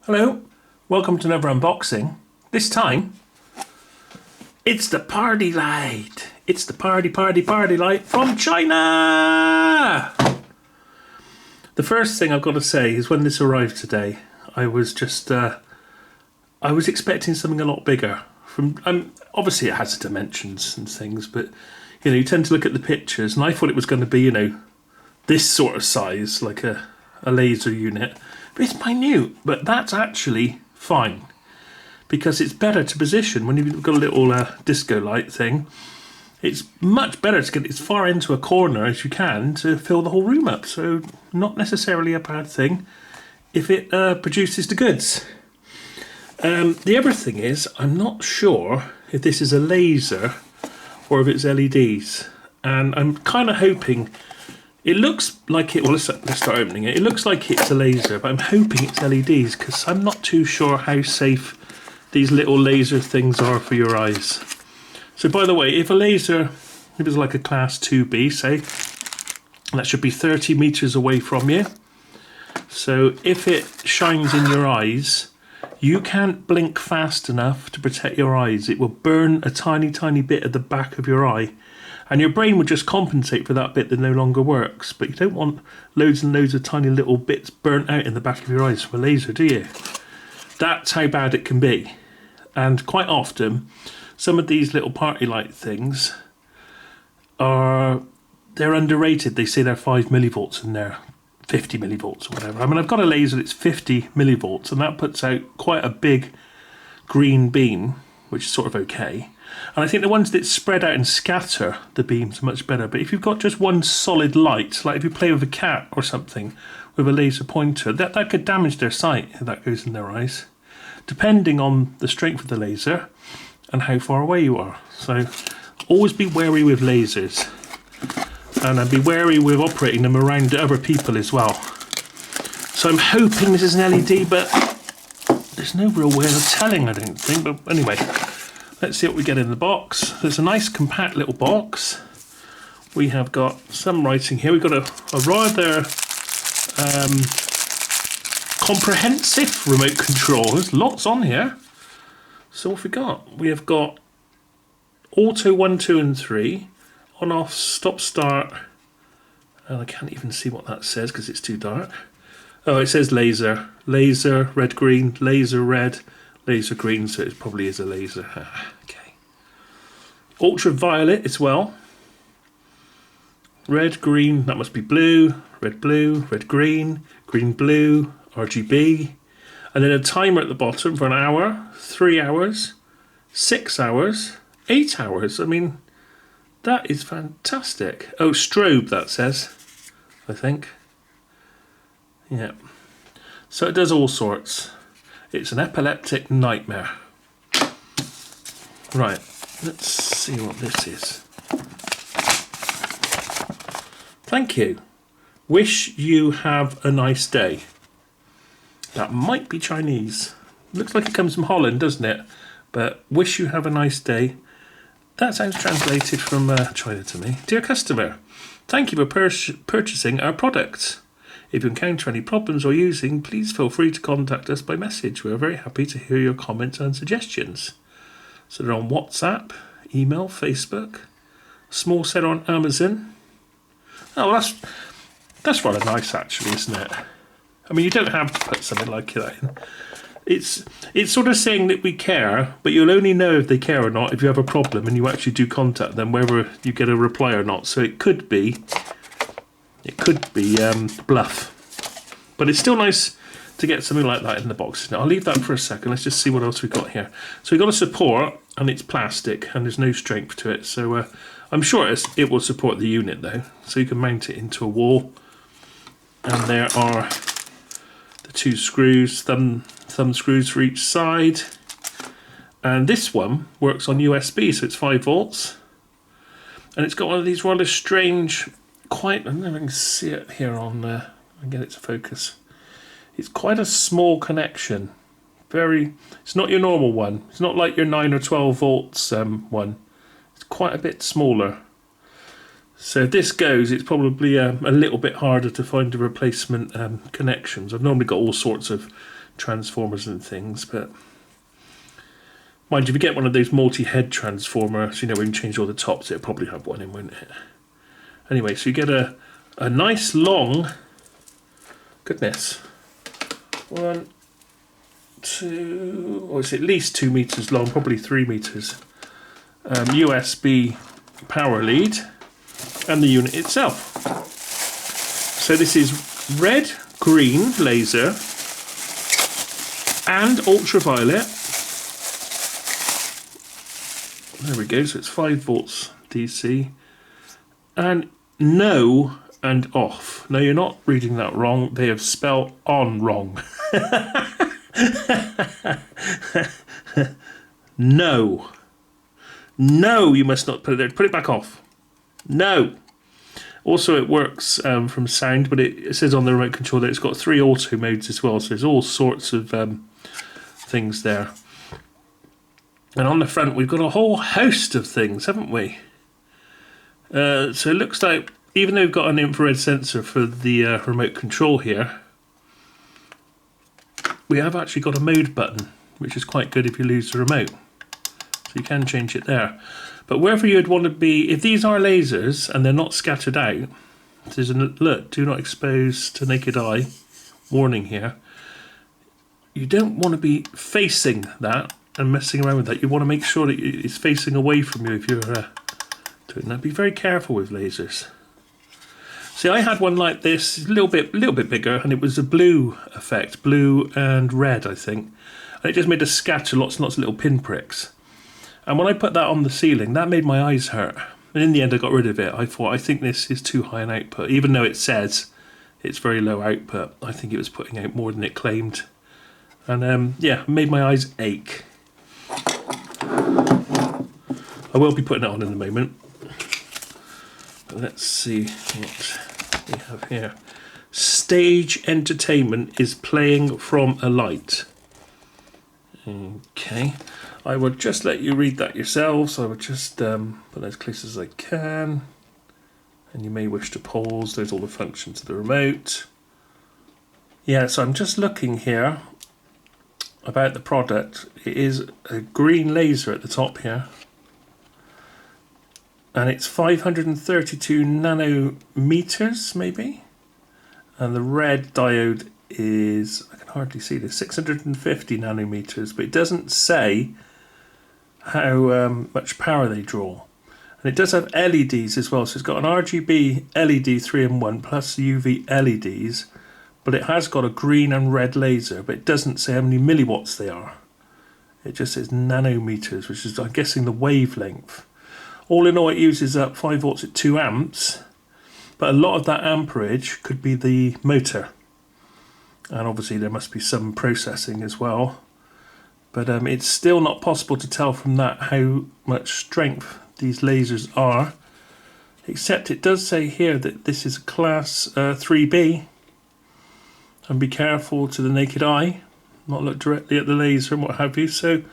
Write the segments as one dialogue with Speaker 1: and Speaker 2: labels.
Speaker 1: Hello, welcome to another unboxing. This time, it's the party light. It's the party light from China. The first thing I've got to say is when this arrived today, I was just, I was expecting something a lot bigger. Obviously it has dimensions and things, but you tend to look at the pictures and I thought it was going to be, this sort of size, like a laser unit. But it's minute, but that's actually fine because it's better to position when you've got a little disco light thing. It's much better to get as far into a corner as you can to fill the whole room up. So not necessarily a bad thing if it produces the goods. The other thing is, I'm not sure if this is a laser or if it's LEDs, and I'm kind of hoping. It looks like it, well, let's start opening it. It looks like it's a laser, but I'm hoping it's LEDs because I'm not too sure how safe these little laser things are for your eyes. So by the way, if a laser, if it's like a class 2B, say, that should be 30 meters away from you. So if it shines in your eyes, you can't blink fast enough to protect your eyes. It will burn a tiny bit at the back of your eye. And your brain will just compensate for that bit that no longer works. But you don't want loads and loads of tiny little bits burnt out in the back of your eyes from a laser, do you? That's how bad it can be. And quite often, some of these little party light things they're underrated. They say they're 5 millivolts and they're 50 millivolts or whatever. I mean, I've got a laser that's 50 millivolts and that puts out quite a big green beam, which is sort of okay. And I think the ones that spread out and scatter the beams are much better. But if you've got just one solid light, like if you play with a cat or something with a laser pointer, that could damage their sight if that goes in their eyes, depending on the strength of the laser and how far away you are. So always be wary with lasers. And be wary with operating them around other people as well. So I'm hoping this is an LED, but there's no real way of telling, I don't think. But anyway, let's see what we get in the box. There's a nice compact little box. We have got some writing here. We've got a rather comprehensive remote control. There's lots on here. So what have we got? We have got auto 1, 2 and 3. On, off, stop, start. And I can't even see what that says because it's too dark. Oh, it says laser. Laser, red, green, laser, red, laser, green. So it probably is a laser. Okay. Ultraviolet as well. Red, green, that must be blue. Red, green, blue, RGB. And then a timer at the bottom for an hour, 3 hours, 6 hours, 8 hours. I mean, that is fantastic. Oh, strobe, that says, I think. Yeah. So it does all sorts. It's an epileptic nightmare. Right, let's see what this is. Thank you. Wish you have a nice day. That might be Chinese. Looks like it comes from Holland, doesn't it? But wish you have a nice day. That sounds translated from China to me. Dear customer, thank you for purchasing our products. If you encounter any problems or using, please feel free to contact us by message. We are very happy to hear your comments and suggestions. So they're on WhatsApp, email, Facebook, small seller on Amazon. Oh, well, that's rather nice actually, isn't it? I mean, you don't have to put something like that in. It's sort of saying that we care, but you'll only know if they care or not if you have a problem and you actually do contact them, whether you get a reply or not. So it could be bluff, but it's still nice to get something like that in the box. Now I'll leave that for a second. Let's just see what else we've got here. So we've got a support, and it's plastic, and there's no strength to it. So I'm sure it will support the unit though. So you can mount it into a wall, and there are the 2 screws, thumb screws for each side, and this one works on USB, so it's 5 volts, and it's got one of these rather strange, I don't know if I can see it here on I get it to focus. It's quite a small connection. It's not your normal one. It's not like your 9 or 12 volts one. It's quite a bit smaller. So if this goes, it's probably a little bit harder to find the replacement connections. I've normally got all sorts of transformers and things, but mind you, if you get one of those multi-head transformers, you know, when you change all the tops, it'll probably have one in, won't it? Anyway, so you get a nice long, goodness, 1, 2, or it's at least 2 meters long, probably 3 meters, USB power lead, and the unit itself. So this is red, green laser, and ultraviolet. There we go, so it's 5 volts DC. And no and off. Now you're not reading that wrong, they have spelled on wrong. No. No, you must not put it there. Put it back off. No. Also, it works from sound, but it says on the remote control that it's got 3 auto modes as well, so there's all sorts of things there. And on the front, we've got a whole host of things, haven't we? So it looks like, even though we've got an infrared sensor for the remote control here, we have actually got a mode button, which is quite good if you lose the remote. So you can change it there. But wherever you'd want to be, if these are lasers and they're not scattered out, there's an alert, do not expose to naked eye, warning here. You don't want to be facing that and messing around with that. You want to make sure that it's facing away from you if you're doing that. Be very careful with lasers. See, I had one like this, a little bit bigger, and it was a blue effect, blue and red, I think. And it just made a scatter, lots and lots of little pinpricks. And when I put that on the ceiling, that made my eyes hurt. And in the end, I got rid of it. I thought, I think this is too high an output. Even though it says it's very low output, I think it was putting out more than it claimed. And yeah, made my eyes ache. I will be putting it on in a moment. But let's see what we have here. Stage entertainment is playing from a light. Okay. I will just let you read that yourselves. I would just put that as close as I can. And you may wish to pause. There's all the functions of the remote. Yeah, so I'm just looking here about the product. It is a green laser at the top here. And it's 532 nanometers, maybe. And the red diode is, I can hardly see this, 650 nanometers. But it doesn't say how much power they draw. And it does have LEDs as well, so it's got an RGB LED 3-in-1 plus UV LEDs, but it has got a green and red laser, but it doesn't say how many milliwatts they are. It just says nanometers, which is, I'm guessing, the wavelength. All in all, it uses up 5 volts at 2 amps, but a lot of that amperage could be the motor. And obviously there must be some processing as well. But it's still not possible to tell from that how much strength these lasers are, except it does say here that this is class 3B, and be careful to the naked eye, not look directly at the laser and what have you. So,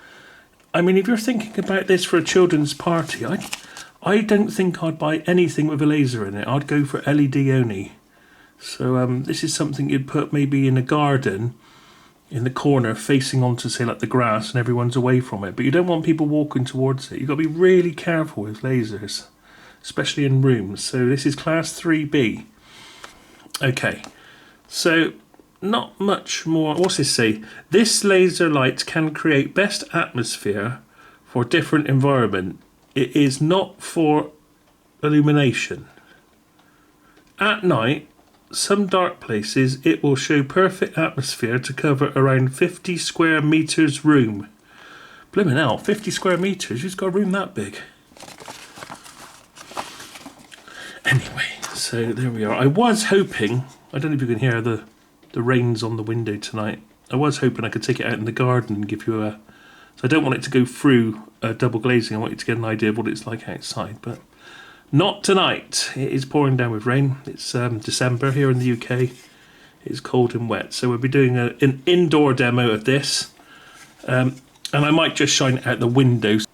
Speaker 1: I mean, if you're thinking about this for a children's party, I don't think I'd buy anything with a laser in it. I'd go for LED only. So this is something you'd put maybe in a garden, in the corner facing onto, say, like the grass, and everyone's away from it. But you don't want people walking towards it. You've got to be really careful with lasers, especially in rooms. So this is class 3B. Okay, so not much more. What's this say? This laser light can create best atmosphere for different environment. It is not for illumination. At night, some dark places, it will show perfect atmosphere to cover around 50 square meters room. Blimmin' hell, 50 square meters? Who's got a room that big? Anyway, so there we are. I was hoping, I don't know if you can hear the rains on the window tonight. I was hoping I could take it out in the garden and give you a... So I don't want it to go through double glazing. I want you to get an idea of what it's like outside, but... Not tonight. It is pouring down with rain. It's December here in the UK. It's cold and wet. So we'll be doing an indoor demo of this. And I might just shine it out the windows.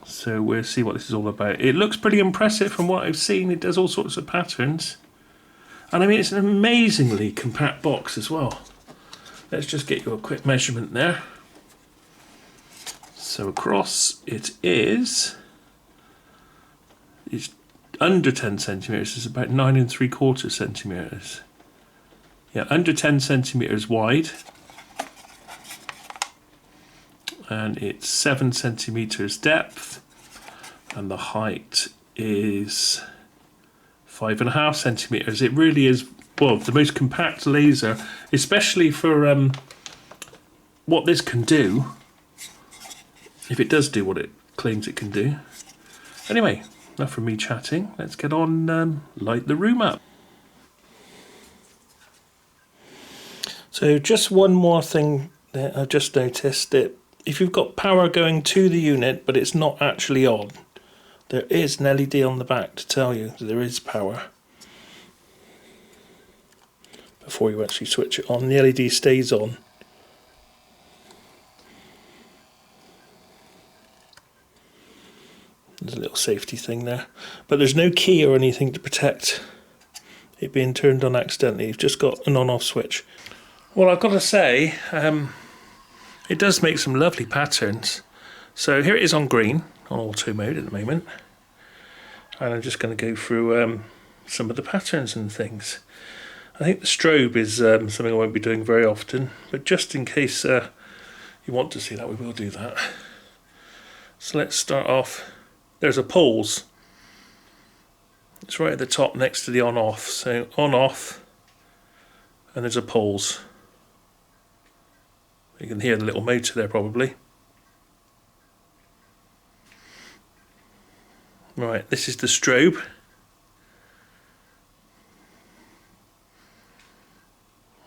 Speaker 1: So we'll see what this is all about. It looks pretty impressive from what I've seen. It does all sorts of patterns. And I mean, it's an amazingly compact box as well. let's just get you a quick measurement there. So across it's under 10 centimeters. It's about 9 3/4 centimeters. Yeah, under 10 centimeters wide, and it's 7 centimeters depth, and the height is 5.5 centimeters. It really is, well, the most compact laser, especially for what this can do, if it does do what it claims it can do. Anyway, enough from me chatting. Let's get on, light the room up. So just one more thing that I've just noticed, that if you've got power going to the unit but it's not actually on, there is an LED on the back to tell you that there is power before you actually switch it on. The LED stays on. There's a little safety thing there, but there's no key or anything to protect it being turned on accidentally. You've just got an on-off switch. Well, I've got to say, it does make some lovely patterns. So here it is on green, on auto mode at the moment. And I'm just going to go through some of the patterns and things. I think the strobe is something I won't be doing very often, but just in case you want to see that, we will do that. So let's start off. There's a pulse. It's right at the top next to the on-off. So on-off, and there's a pulse. You can hear the little motor there probably. Right, this is the strobe.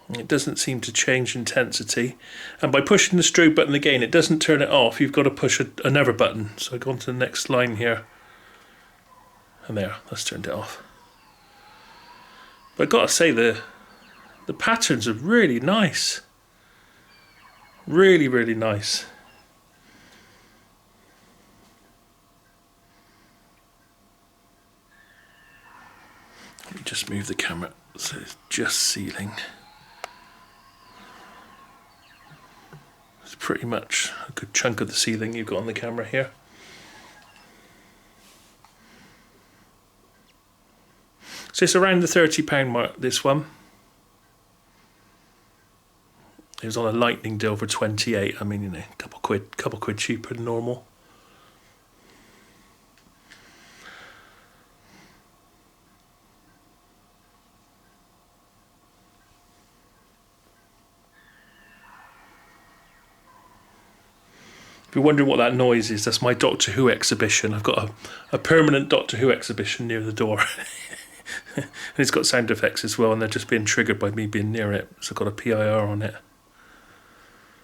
Speaker 1: It doesn't seem to change intensity, and by pushing the strobe button again it doesn't turn it off. You've got to push another button. So I go on to the next line here, and there, that's turned it off. But I've got to say the patterns are really nice. Really, really nice. Let me just move the camera so it's just ceiling. It's pretty much a good chunk of the ceiling you've got on the camera here. So it's around the £30 mark, this one. It was on a lightning deal for 28. I mean, you know, a couple quid cheaper than normal. If you're wondering what that noise is, that's my Doctor Who exhibition. I've got a permanent Doctor Who exhibition near the door. And it's got sound effects as well, and they're just being triggered by me being near it. So I've got a PIR on it.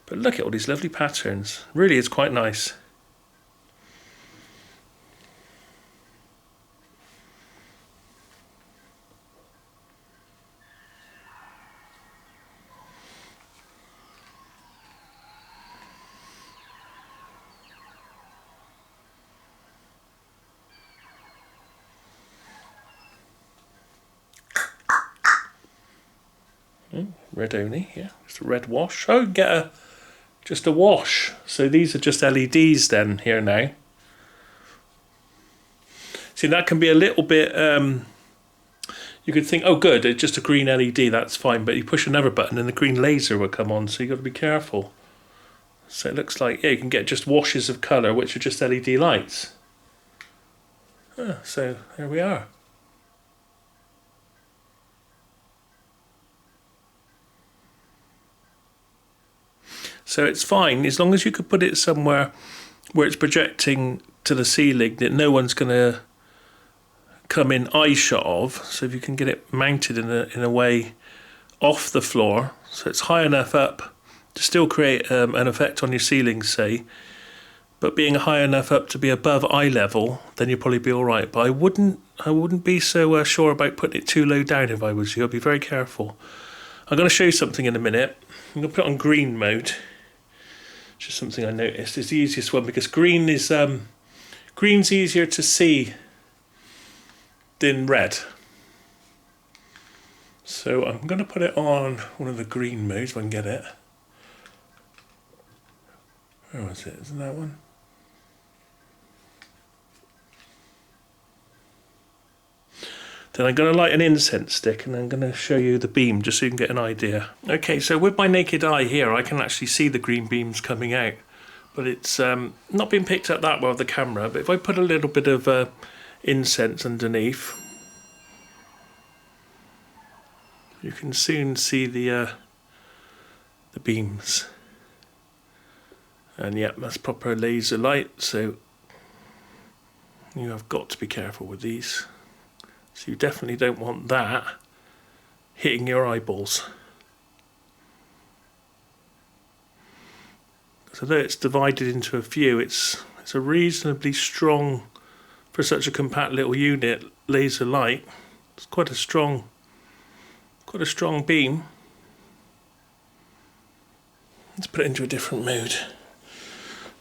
Speaker 1: But look at all these lovely patterns. Really is quite nice. Red only, yeah, just a red wash. Oh, get just a wash. So these are just LEDs then here now. See, that can be a little bit, you could think, oh good, it's just a green LED, that's fine, but you push another button and the green laser will come on, so you've got to be careful. So it looks like, yeah, you can get just washes of colour, which are just LED lights. So there we are. So it's fine, as long as you could put it somewhere where it's projecting to the ceiling that no one's going to come in eye shot of. So if you can get it mounted in a way off the floor, so it's high enough up to still create an effect on your ceiling, say, but being high enough up to be above eye level, then you'll probably be all right. But I wouldn't be so sure about putting it too low down if I was you. I'd be very careful. I'm going to show you something in a minute. I'm going to put it on green mode. Just something I noticed. It's the easiest one because green is green's easier to see than red. So I'm going to put it on one of the green modes if I can get it. Where was it? Isn't that one? Then I'm going to light an incense stick and I'm going to show you the beam just so you can get an idea. Okay, so with my naked eye here I can actually see the green beams coming out, but it's not been picked up that well with the camera. But if I put a little bit of incense underneath, you can soon see the beams. And yeah, that's proper laser light, so you have got to be careful with these. So you definitely don't want that hitting your eyeballs. So though it's divided into a few, it's a reasonably strong, for such a compact little unit, laser light. It's quite a strong beam. Let's put it into a different mode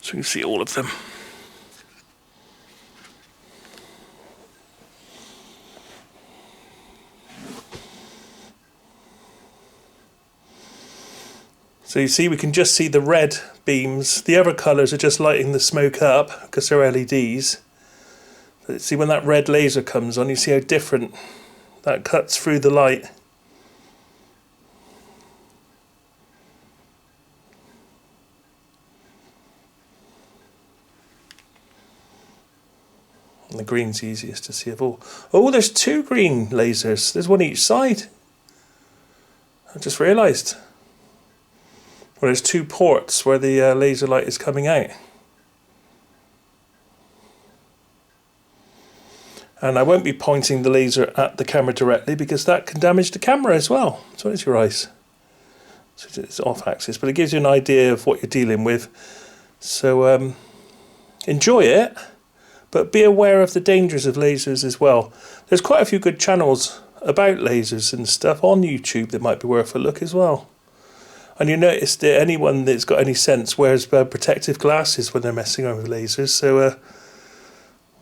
Speaker 1: so we can see all of them. So you see, we can just see the red beams. The other colours are just lighting the smoke up because they're LEDs. But see, when that red laser comes on, you see how different that cuts through the light. And the green's easiest to see of all. Oh, there's two green lasers. There's one each side. I just realised. Well, there's two ports where the laser light is coming out. And I won't be pointing the laser at the camera directly because that can damage the camera as well. So it's your eyes. So it's off axis, but it gives you an idea of what you're dealing with. So enjoy it, but be aware of the dangers of lasers as well. There's quite a few good channels about lasers and stuff on YouTube that might be worth a look as well. And you notice that anyone that's got any sense wears protective glasses when they're messing around with lasers. So,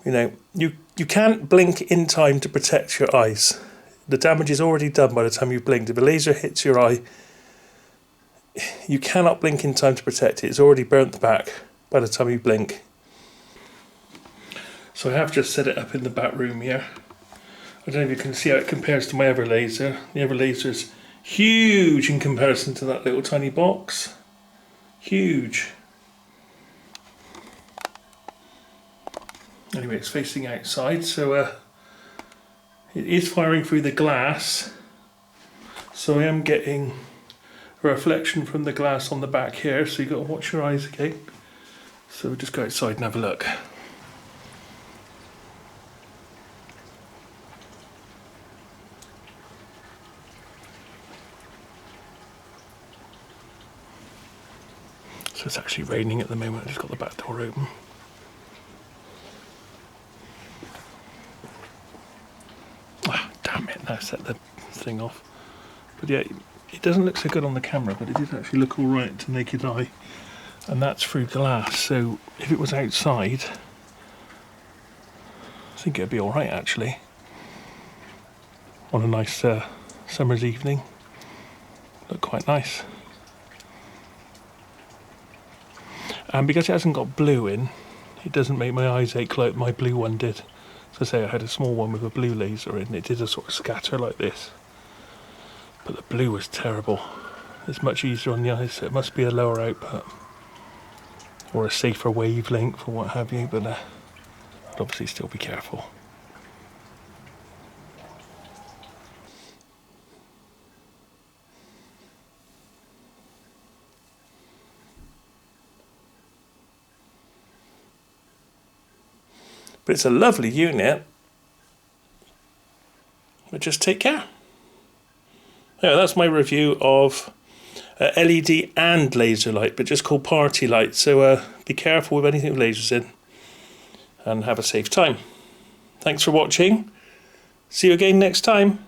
Speaker 1: you know, you can't blink in time to protect your eyes. The damage is already done by the time you've blinked. If a laser hits your eye, you cannot blink in time to protect it. It's already burnt the back by the time you blink. So I have just set it up in the back room here. I don't know if you can see how it compares to my other laser. The other laser's huge in comparison to that little tiny box. Huge. Anyway, it's facing outside, so it is firing through the glass. So I am getting a reflection from the glass on the back here, so you've got to watch your eyes again. So we'll just go outside and have a look. So it's actually raining at the moment. I've just got the back door open. Ah, damn it, now I set the thing off. But yeah, it doesn't look so good on the camera, but it did actually look alright to naked eye. And that's through glass, so if it was outside, I think it'd be alright actually. On a nice summer's evening. Look quite nice. And because it hasn't got blue in, it doesn't make my eyes ache like my blue one did. So say I had a small one with a blue laser in, it did a sort of scatter like this. But the blue was terrible. It's much easier on the eyes, so it must be a lower output. Or a safer wavelength or what have you, but obviously still be careful. But it's a lovely unit. But just take care. Yeah, that's my review of LED and laser light, but just called party light. So be careful with anything with lasers in. And have a safe time. Thanks for watching. See you again next time.